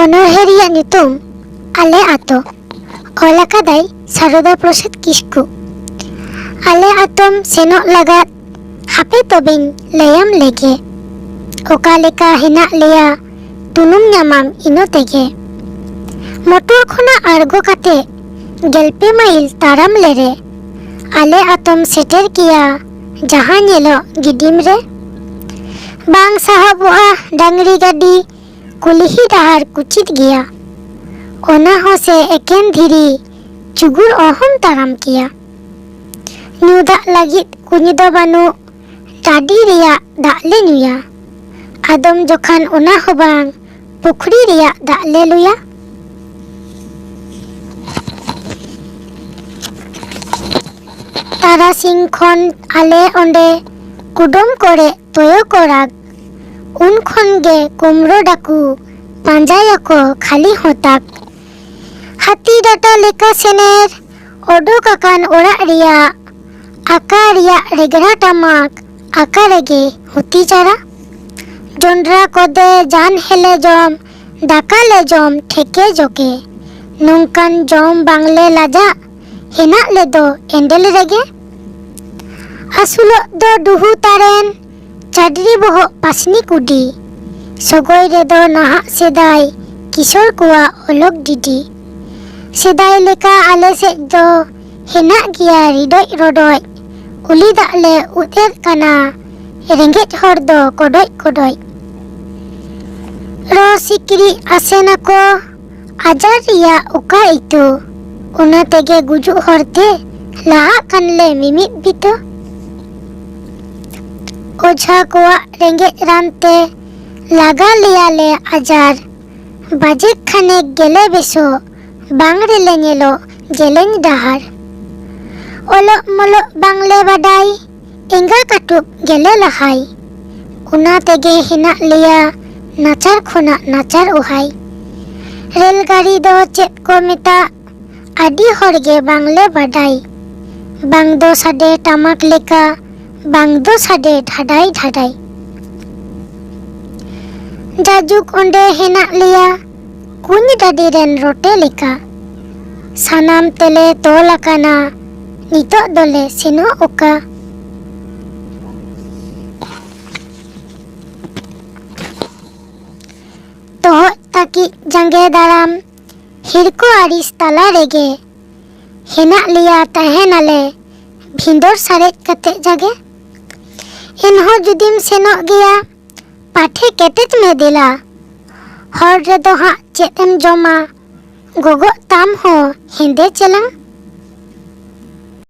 অনর্হেরিয়া নিতুম আলে আতো অলাকাদাই সারদা প্রসাদ কিসকু আলে আতম সেনক লাগাত হাপে তবেñ ᱞᱟᱹᱭᱟᱢ ᱞᱮᱜᱮ ᱚᱠᱟ ᱞᱮᱠᱟ ᱦᱮᱱᱟᱜ ᱞᱮᱭᱟ ᱛᱩᱱᱩᱢ ᱧᱟᱢᱟᱢ ᱤᱱᱟᱹ ᱛᱮᱜᱮ ᱢᱚᱴᱚᱨ ᱠᱷᱚᱱᱟᱜ ᱟᱬᱜᱚ ᱠᱟᱛᱮ ᱜᱮᱞᱯᱮ ᱢᱟᱭᱤᱞ ᱛᱟᱲᱟᱢ ᱞᱮᱨᱮ ᱟᱞᱮ ᱟᱛᱚᱢ ᱥᱮᱴᱮᱨ ᱠᱮᱭᱟ ᱡᱟᱦᱟᱸ ᱧᱮᱞᱚᱜ ᱜᱤᱰᱤᱢ ᱨᱮ ᱵᱟᱝ ᱥᱟᱦᱚᱵᱚᱜᱼᱟ ᱰᱟᱝᱨᱤ ᱜᱟᱹᱰᱤ ᱠᱩᱞᱦᱤ ᱰᱟᱦᱟᱨ ᱠᱩᱪᱤᱫ ᱜᱮᱭᱟ ᱚᱱᱟ ᱦᱚᱸ ᱥᱮ ᱮᱠᱮᱱ ᱫᱷᱤᱨᱤ ᱪᱩᱜᱩᱲ ᱚᱦᱚᱢ ᱛᱟᱲᱟᱢ ᱠᱮᱭᱟ ᱧᱩ ᱫᱟᱜ ᱞᱟᱹᱜᱤᱫ ᱠᱩᱧ ᱫᱚ ᱵᱟᱹᱱᱩᱜ ᱴᱟᱺᱰᱤ ᱨᱮᱭᱟᱜ ᱫᱟᱜ ᱞᱮ ᱧᱩᱭᱟ ᱟᱫᱚᱢ ᱡᱚᱠᱷᱟᱱ ᱚᱱᱟ ᱦᱚᱸ ᱵᱟᱝ ᱯᱩᱠᱷᱨᱤ ᱨᱮᱭᱟᱜ ᱫᱟᱜ ᱞᱮ ᱞᱩᱭᱟ ᱛᱟᱨᱟᱥᱤᱧ ᱠᱷᱚᱱ ᱟᱞᱮ ᱚᱸᱰᱮ ᱠᱩᱰᱚᱢ ᱠᱚᱨᱮ ᱛᱚᱭᱚ ᱠᱚ ᱨᱟᱜ ᱩᱱ ᱠᱷᱚᱱ ᱜᱮ ᱠᱩᱢᱲᱳ ᱰᱟᱠᱩ ᱯᱟᱸᱡᱟᱭᱟᱠᱚ ᱠᱷᱟᱹᱞᱤ ᱦᱚᱸᱛᱟᱠ ᱦᱟᱹᱛᱤ ᱰᱟᱴᱟ ᱞᱮᱠᱟ ᱥᱮᱱᱮᱨ ᱚᱰᱳᱠ ᱟᱠᱟᱱ ᱚᱲᱟᱜ ᱨᱮᱭᱟᱜ ᱟᱠᱟ ᱨᱮᱭᱟᱜ ᱨᱮᱜᱽᱲᱟ ᱴᱟᱢᱟᱠ ᱟᱠᱟ ᱨᱮᱜᱮ ᱦᱩᱛᱤ ᱪᱟᱨᱟ ᱡᱚᱱᱰᱨᱟ ᱠᱚᱫᱮ ᱡᱟᱱ ᱦᱮᱞᱮ ᱡᱚᱢ ᱫᱟᱠᱟ ᱞᱮ ᱡᱚᱢ ᱴᱷᱮᱠᱮ ᱡᱚᱜᱮ ᱱᱚᱝᱠᱟᱱ ᱡᱚᱢ ᱵᱟᱝᱞᱮ ᱞᱟᱡᱟᱜ ᱦᱮᱱᱟᱜ ᱞᱮᱫᱚ ᱮᱸᱰᱮᱞ ᱨᱮᱜᱮ ᱟᱹᱥᱩᱞᱚᱜ ᱫᱚ ᱰᱩᱦᱩ ᱛᱟᱨᱮᱱ ᱪᱟᱹᱰᱨᱤ ᱵᱚᱦᱚᱜ ᱯᱟᱥᱱᱤ ᱠᱩᱰᱤ ᱥᱚᱜᱚᱭ ᱨᱮᱫᱚ ᱱᱟᱦᱟᱜ ᱥᱮᱫᱟᱭ ᱠᱤᱥᱚᱨ ᱠᱚᱣᱟᱜ ᱚᱞᱚᱠ ᱰᱤᱰᱤ ᱥᱮᱫᱟᱭ ᱞᱮᱠᱟ ᱟᱞᱮ ᱥᱮᱡ ᱫᱚ ᱦᱮᱱᱟᱜ ᱜᱮᱭᱟ ᱨᱤᱰᱚᱡ ᱨᱚᱰᱚᱡ ᱩᱞᱤ ᱫᱟᱜ ᱞᱮ ᱩᱫ ᱮᱫ ᱠᱟᱱᱟ ᱨᱮᱸᱜᱮᱡ ᱦᱚᱲ ᱫᱚ ᱠᱚᱰᱚᱡ ᱠᱚᱰᱚᱡ ᱨᱚ ᱥᱤᱠᱲᱤᱡ ᱟᱥᱮᱱᱟᱠᱚ ᱟᱡᱟᱨ ᱨᱮᱭᱟᱜ ᱚᱠᱟ ᱤᱛᱟᱹ ᱚᱱᱟ ᱛᱮᱜᱮ ᱜᱩᱡᱩᱜ ᱦᱚᱨᱛᱮ ᱞᱟᱦᱟᱜ ᱠᱟᱱᱞᱮ ᱢᱤᱢᱤᱫ ᱵᱤᱛᱟᱹ ᱚᱡᱷᱟ ᱠᱚᱣᱟᱜ ᱨᱮᱸᱜᱮᱡ ᱨᱟᱱᱛᱮ ᱞᱟᱜᱟ ᱞᱮᱭᱟᱞᱮ ᱟᱡᱟᱨ ᱵᱟᱡᱮᱠ ᱠᱷᱟᱱᱮᱠ ᱜᱮᱞᱮ ᱵᱮᱥᱚᱜ ᱵᱟᱝ ᱨᱮᱞᱮ ᱧᱮᱞᱚᱜ ᱡᱮᱞᱮᱧ ᱰᱟᱦᱟᱨ ᱚᱞᱚᱜ ᱢᱚᱞᱚᱜ ᱵᱟᱝᱞᱮ ᱵᱟᱰᱟᱭ ᱮᱸᱜᱟ ᱠᱟᱴᱩᱵ ᱜᱮᱞᱮ ᱞᱟᱦᱟᱭ ᱚᱱᱟ ᱛᱮᱜᱮ ᱦᱮᱱᱟᱜ ᱞᱮᱭᱟ ᱱᱟᱪᱟᱨ ᱠᱷᱚᱱᱟᱜ ᱱᱟᱪᱟᱨ ᱚᱦᱟᱭ ᱨᱮᱞ ᱜᱟᱹᱲᱤ ᱫᱚ ᱪᱮᱫ ᱠᱚ ᱢᱮᱛᱟᱜ ᱟᱹᱰᱤ ᱦᱚᱲᱜᱮ ᱵᱟᱝᱞᱮ ᱵᱟᱰᱟᱭ ᱵᱟᱝ ᱫᱚ ᱥᱟᱰᱮ ᱴᱟᱢᱟᱠ ᱞᱮᱠᱟ ᱵᱟᱝ ᱫᱚ ᱥᱟᱰᱮ ᱰᱷᱟᱰᱟᱭ ᱰᱷᱟᱰᱟᱭ ᱡᱟᱡᱩᱜ ᱚᱸᱰᱮ ᱦᱮᱱᱟᱜ ᱞᱮᱭᱟ ᱠᱩᱧ ᱰᱟᱹᱰᱤ ᱨᱮᱱ ᱨᱚᱴᱮ ᱞᱮᱠᱟ ᱥᱟᱱᱟᱢ ᱛᱮᱞᱮ ᱛᱚᱞ ᱟᱠᱟᱱᱟ ᱱᱤᱛᱚᱜ ᱫᱚᱞᱮ ᱥᱮᱱᱚᱜ ᱚᱠᱟ ᱛᱚᱦᱚᱫ ᱛᱟᱹᱠᱤᱡ ᱡᱟᱸᱜᱮ ᱫᱟᱨᱟᱢ ᱦᱤᱲᱠᱚ ᱟᱹᱲᱤᱥ ᱛᱟᱞᱟ ᱨᱮᱜᱮ ᱦᱮᱱᱟᱜ ᱞᱮᱭᱟ ᱛᱟᱦᱮᱱᱟᱞᱮ ᱵᱷᱤᱸᱫᱟᱹᱲ ᱥᱟᱨᱮᱡ ᱠᱟᱛᱮ ᱡᱟᱜᱮ ᱮᱱᱦᱚᱸ ᱡᱩᱫᱤᱢ ᱥᱮᱱᱚᱜ ᱜᱮᱭᱟ ᱯᱟᱴᱷᱮ ᱠᱮᱴᱮᱡ ᱢᱮ ᱫᱮᱞᱟ ᱦᱚᱲ ᱨᱮᱫᱚ ᱦᱟᱸᱜ ᱪᱮᱫ ᱮᱢ ᱡᱚᱢᱟ ᱜᱚᱜᱚᱜ ᱛᱟᱢ ᱦᱚᱸ ᱦᱮᱸᱫᱮ ᱪᱮᱞᱟᱝ